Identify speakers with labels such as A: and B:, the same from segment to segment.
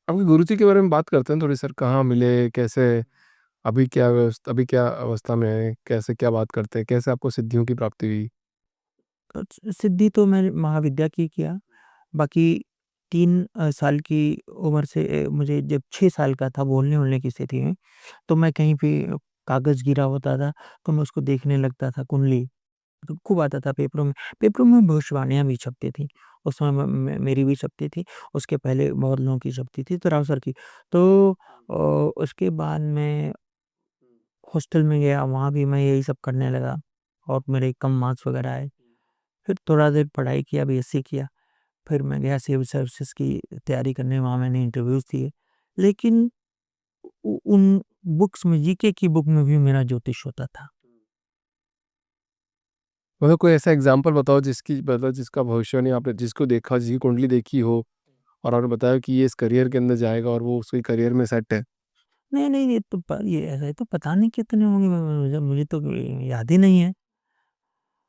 A: आपके गुरुजी के बारे में बात करते हैं थोड़ी सर, कहाँ मिले? कैसे? अभी क्या अवस्था में हैं? कैसे क्या बात करते हैं? कैसे आपको सिद्धियों की प्राप्ति हुई?
B: सिद्धि तो मैंने महाविद्या की किया। बाकी 3 साल की उम्र से मुझे जब 6 साल का था बोलने-वोलने की स्थिति में, तो मैं कहीं पे कागज़ गिरा होता था, तो मैं उसको देखने लगता था, कुंडली। तो खूब आता था पेपरों में। पेपरों में भविष्यवाणियाँ भी छपती थी। उस समय मेरी भी छपती थी, उसके पहले बहुत लोगों की छपती थी, तो राव सर की। तो उसके बाद मैं हॉस्टल में गया, वहाँ भी मैं यही सब करने लगा और मेरे कम मार्क्स वगैरह आए। फिर थोड़ा देर पढ़ाई किया, बीएससी किया। फिर मैं गया सिविल सर्विसेज़ की तैयारी करने, वहाँ मैंने इंटरव्यूज़ दिए। लेकिन उन बुक्स में, जीके की बुक में भी मेरा ज्योतिष होता था।
A: मतलब कोई ऐसा एग्ज़ाम्पल बताओ जिसकी मतलब जिसका भविष्यवाणी आपने जिसको देखा, जिसकी कुंडली देखी हो और आपने बताया कि ये इस करियर के अंदर जाएगा और वो उसके करियर में सेट है।
B: नहीं, नहीं, ये ऐसा तो पता नहीं कितने होंगे, मुझे मुझे तो याद ही नहीं है।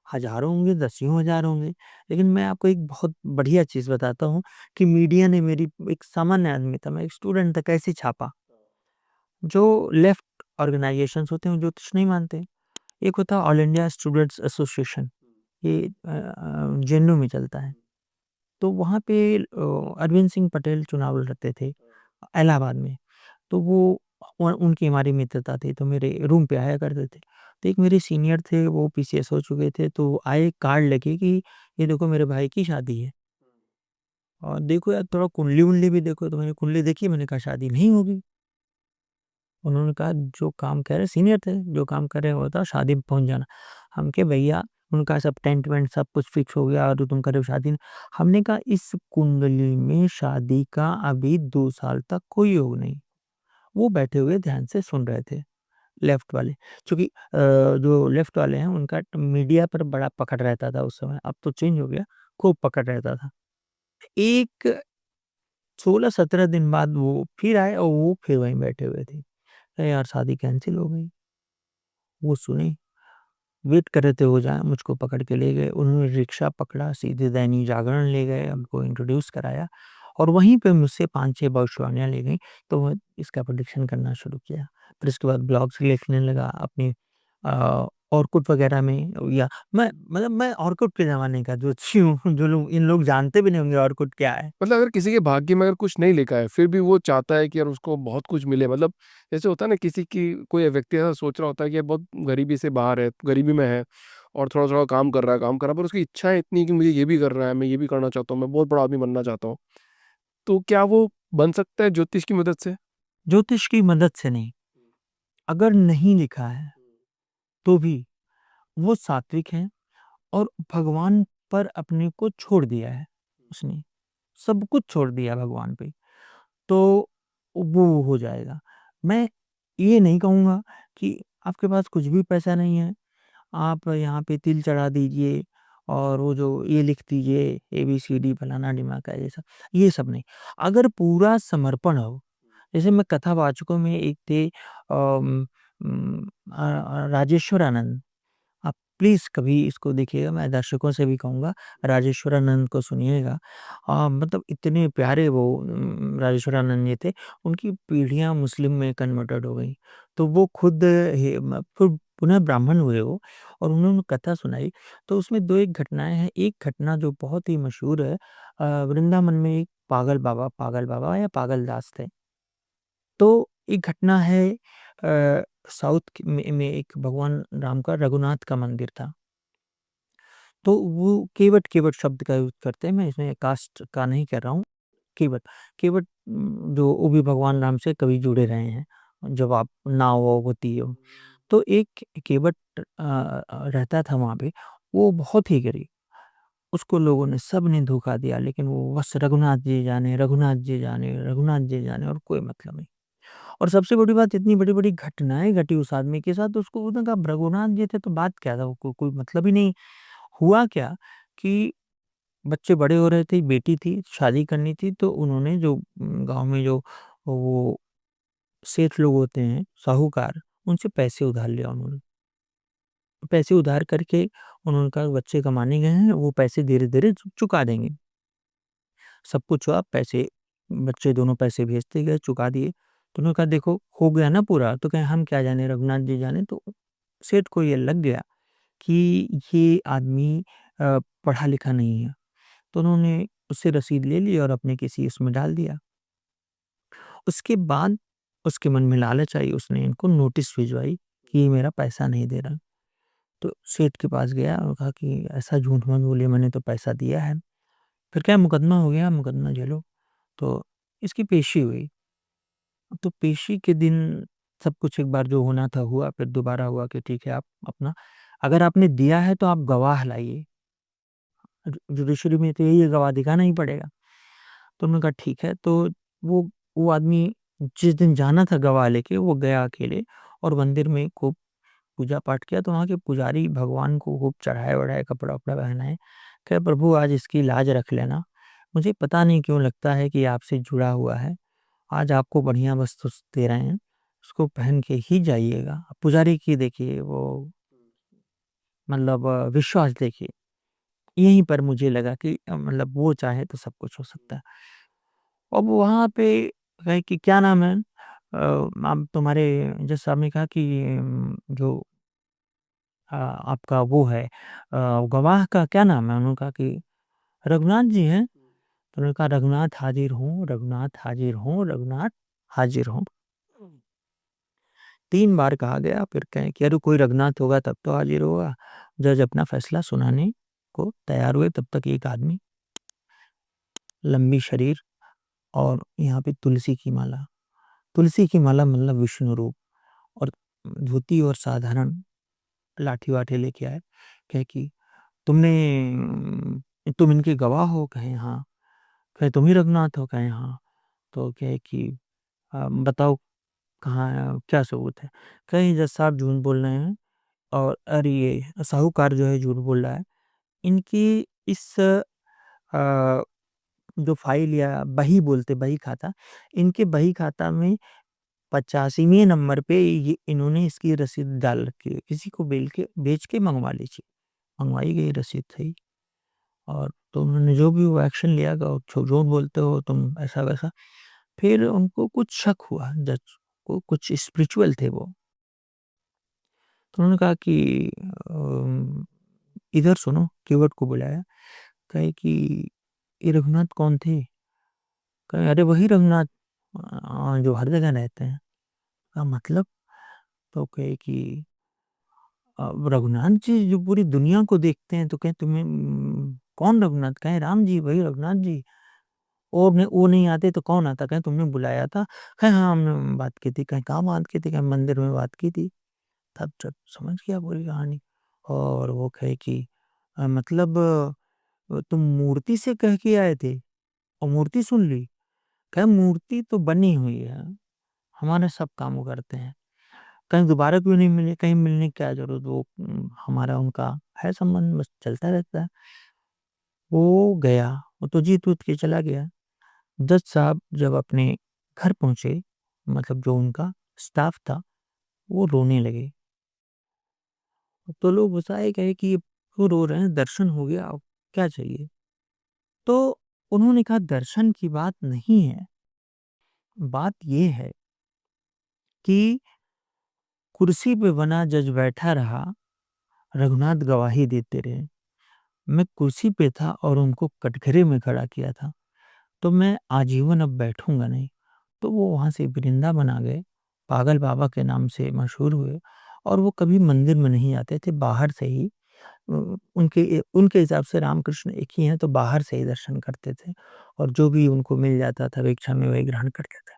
B: हज़ारों होंगे, दसियों हज़ार होंगे। लेकिन मैं आपको एक बहुत बढ़िया चीज़ बताता हूँ कि मीडिया ने मेरी, एक सामान्य आदमी था, मैं एक स्टूडेंट था, कैसे छापा। जो लेफ्ट ऑर्गनाइज़ेशंस होते हैं, वो ज्योतिष नहीं मानते। एक होता है ऑल इंडिया स्टूडेंट्स एसोसिएशन, ये जेएनयू में चलता है। तो वहाँ पे अरविंद सिंह पटेल चुनाव लड़ते थे इलाहाबाद में। तो वो उनकी हमारी मित्रता थी, तो मेरे रूम पे आया करते थे। तो एक मेरे सीनियर थे, वो पीसीएस हो चुके थे, तो आए कार्ड लेके कि ये देखो मेरे भाई की शादी है और देखो यार थोड़ा कुंडली-वुंडली भी देखो। तो मैंने कुंडली देखी, मैंने कहा शादी नहीं होगी। उन्होंने कहा जो काम कर रहे, सीनियर थे, जो काम कर रहे हो बताओ, शादी में पहुँच जाना। हम कहे भैया, उनका सब टेंट-वेंट सब कुछ फिक्स हो गया और तुम कर रहे हो शादी नहीं। हमने कहा इस कुंडली में शादी का अभी 2 साल तक कोई योग नहीं। वो बैठे हुए ध्यान से सुन रहे थे, लेफ्ट वाले। चूँकि जो लेफ्ट वाले हैं उनका मीडिया पर बड़ा पकड़ रहता था उस समय, अब तो चेंज हो गया, खूब पकड़ रहता था। एक 16-17 दिन बाद वो फिर आए और वो फिर वहीं बैठे हुए थे। अरे यार शादी कैंसल हो गई। वो सुने, वेट कर रहे थे वो जाएँ, मुझको पकड़ के ले गए। उन्होंने रिक्शा पकड़ा, सीधे दैनिक जागरण ले गए, हमको इंट्रोड्यूस कराया और वहीं पे मुझसे 5-6 भविष्यवाणियाँ ली गईं, तो मैं इसका प्रेडिक्शन करना शुरू किया। फिर उसके बाद ब्लॉग्स लिखने लगा अपने ऑर्कुट वगैरह में, या मैं ऑर्कुट के ज़माने का ज्योतिषी हूँ, जो लोग इन लोग जानते भी नहीं होंगे ऑर्कुट क्या है।
A: मतलब अगर किसी के भाग्य में अगर कुछ नहीं लिखा है, फिर भी वो चाहता है कि यार उसको बहुत कुछ मिले, मतलब जैसे होता है ना, किसी की कोई व्यक्ति ऐसा सोच रहा होता है कि यार बहुत गरीबी से बाहर है, गरीबी में है और थोड़ा-थोड़ा काम कर रहा है, पर उसकी इच्छाएँ इतनी है कि मुझे ये भी करना है, मैं ये भी करना चाहता हूँ, मैं बहुत बड़ा आदमी बनना चाहता हूँ। तो क्या वो बन सकता है ज्योतिष की मदद से?
B: ज्योतिष की मदद से नहीं, अगर नहीं लिखा है, तो भी वो सात्विक हैं और भगवान पर अपने को छोड़ दिया है उसने, सब कुछ छोड़ दिया भगवान पे, तो वो हो जाएगा। मैं ये नहीं कहूँगा कि आपके पास कुछ भी पैसा नहीं है, आप यहाँ पे तिल चढ़ा दीजिए और वो जो ये लिख दीजिए एबीसीडी फलाना-ढिमाका ये सब नहीं। अगर पूरा समर्पण हो, जैसे मैं कथावाचकों में एक थे राजेश्वर आनंद। आप प्लीज़ कभी इसको देखिएगा, मैं दर्शकों से भी कहूँगा, राजेश्वरानंद को सुनिएगा। मतलब इतने प्यारे वो राजेश्वरानंद जी थे, उनकी पीढ़ियाँ मुस्लिम में कन्वर्टेड हो गईं। तो वो खुद फिर पुनः ब्राह्मण हुए वो और उन्होंने कथा सुनाई, तो उसमें 2-1 घटनाएँ हैं। एक घटना जो बहुत ही मशहूर है, वृंदावन में एक पागल बाबा या पागल दास थे। तो एक घटना है, साउथ में एक भगवान राम का रघुनाथ का मंदिर था। तो वो केवट शब्द का यूज़ करते हैं, मैं इसमें कास्ट का नहीं कह रहा हूँ, केवट। केवट जो वो भी भगवान राम से कभी जुड़े रहे हैं, जब आप नाव वाव होती हो। तो एक केवट रहता था वहाँ पे, वो बहुत ही गरीब, उसको लोगों ने सबने धोखा दिया, लेकिन वो बस रघुनाथ जी जाने, रघुनाथ जी जाने, रघुनाथ जी जाने और कोई मतलब नहीं। और सबसे बड़ी बात, इतनी बड़ी-बड़ी घटनाएँ घटी उस आदमी के साथ, उसको उसने कहा रघुनाथ जी थे तो बात क्या था, वो कोई मतलब ही नहीं। हुआ क्या कि बच्चे बड़े हो रहे थे, बेटी थी, शादी करनी थी, तो उन्होंने जो गाँव में जो वो सेठ लोग होते हैं, साहूकार, उनसे पैसे उधार लिया उन्होंने। पैसे उधार करके उन्होंने कहा बच्चे कमाने गए हैं, वो पैसे धीरे-धीरे चुका देंगे। सब कुछ हुआ, पैसे बच्चे दोनों पैसे भेजते गए, चुका दिए। तो उन्होंने कहा देखो हो गया ना पूरा? तो कहे हम क्या जाने, रघुनाथ जी जाने। तो सेठ को ये लग गया कि ये आदमी पढ़ा लिखा नहीं है। तो उन्होंने उससे रसीद ले ली और अपने किसी उसमें डाल दिया। उसके बाद उसके मन में लालच आई, उसने इनको नोटिस भिजवाई कि ये मेरा पैसा नहीं दे रहा। तो सेठ के पास गया और कहा कि ऐसा झूठ मत बोलिए, मैंने तो पैसा दिया है। फिर क्या मुकदमा हो गया, मुकदमा झेलो। तो इसकी पेशी हुई। तो पेशी के दिन सब कुछ एक बार जो होना था हुआ, फिर दोबारा हुआ कि ठीक है आप अपना, अगर आपने दिया है तो आप गवाह लाइए। जुडिशरी में तो यही है, गवाह दिखाना ही पड़ेगा। तो उन्होंने कहा ठीक है। तो वो वो आदमी जिस दिन जाना था गवाह लेके, वो गया अकेले और मंदिर में खूब पूजा पाठ किया। तो वहाँ के पुजारी भगवान को खूब चढ़ाए-वढ़ाए, कपड़ा-वपड़ा पहनाए। कहे प्रभु आज इसकी लाज रख लेना। मुझे पता नहीं क्यों लगता है कि आपसे जुड़ा हुआ है। आज आपको बढ़िया वस्त्र दे रहे हैं, उसको पहन के ही जाइएगा। पुजारी की देखिए वो मतलब विश्वास देखिए। यहीं पर मुझे लगा कि मतलब वो चाहे तो सब कुछ हो सकता है। अब वहाँ पे कहे कि क्या नाम है? आप तुम्हारे जज साहब ने कहा कि जो आपका वो है गवाह का क्या नाम है? उन्होंने कहा कि रघुनाथ जी हैं। तो उन्होंने कहा रघुनाथ हाज़िर हूँ, रघुनाथ हाज़िर हूँ, रघुनाथ हाज़िर हूँ। 3 बार कहा गया, फिर कहें कि अरे कोई रघुनाथ होगा तब तो हाज़िर होगा। जज अपना फैसला सुनाने को तैयार हुए, तब तक एक आदमी, लंबी शरीर और यहाँ पे तुलसी की माला। तुलसी की माला मतलब विष्णु रूप, और धोती और साधारण लाठी-वाठी लेके आए। कहे कि तुम इनके गवाह हो? कहे हाँ। कहे तुम ही रघुनाथ हो? कहे हाँ। तो कहे कि बताओ कहाँ क्या सबूत है? कहे जज साहब झूठ बोल रहे हैं, और अरे ये साहूकार जो है झूठ बोल रहा है। इनकी इस जो फ़ाइल या बही बोलते, बही खाता, इनके बही खाता में 85वें नंबर पे ये इन्होंने इसकी रसीद डाल रखी है। किसी को बेच के मँगवा लीजिए। मँगवाई गई रसीद थी। और तो उन्होंने जो भी वो एक्शन लिया झूठ बोलते हो तुम ऐसा-वैसा। फिर उनको कुछ शक हुआ, जज को, कुछ स्पिरिचुअल थे वो। तो उन्होंने कहा कि इधर सुनो, केवट को बुलाया। कहे कि ये रघुनाथ कौन थे? कहे अरे वही रघुनाथ जो हर जगह रहते हैं। कहा मतलब? तो कहे कि रघुनाथ जी जो पूरी दुनिया को देखते हैं। तो कहे तुम्हें कौन रघुनाथ? कहे राम जी, वही रघुनाथ जी। वो नहीं आते तो कौन आता? कहे तुमने बुलाया था। कहे हाँ, हमने बात की थी। कहे कहाँ बात की थी? कहे मंदिर में बात की थी। तब जब समझ गया पूरी कहानी। और वो कहे कि मतलब तुम मूर्ति से कह के आए थे और मूर्ति सुन ली? कहे मूर्ति तो बनी हुई है, हमारे सब काम वो करते हैं। कहीं दोबारा क्यों नहीं मिले? कहीं मिलने की क्या ज़रूरत? वो हमारा उनका है संबंध, बस चलता रहता है। वो गया, वो तो जीत-वूत के चला गया। जज साहब जब अपने घर पहुँचे, मतलब जो उनका स्टाफ था, वो रोने लगे। तो लोग गुस्साए, कहे कि क्यों रो रहे हैं? दर्शन हो गया, अब क्या चाहिए? तो उन्होंने कहा दर्शन की बात नहीं है, बात ये है कि कुर्सी पे बना जज बैठा रहा, रघुनाथ गवाही देते रहे। मैं कुर्सी पे था और उनको कटघरे में खड़ा किया था, तो मैं आजीवन अब बैठूँगा नहीं। तो वो वहाँ से वृंदावन आ गए, पागल बाबा के नाम से मशहूर हुए, और वो कभी मंदिर में नहीं आते थे, बाहर से ही उनके हिसाब से रामकृष्ण एक ही हैं, तो बाहर से ही दर्शन करते थे, और जो भी उनको मिल जाता था भिक्षा में वही ग्रहण करते थे।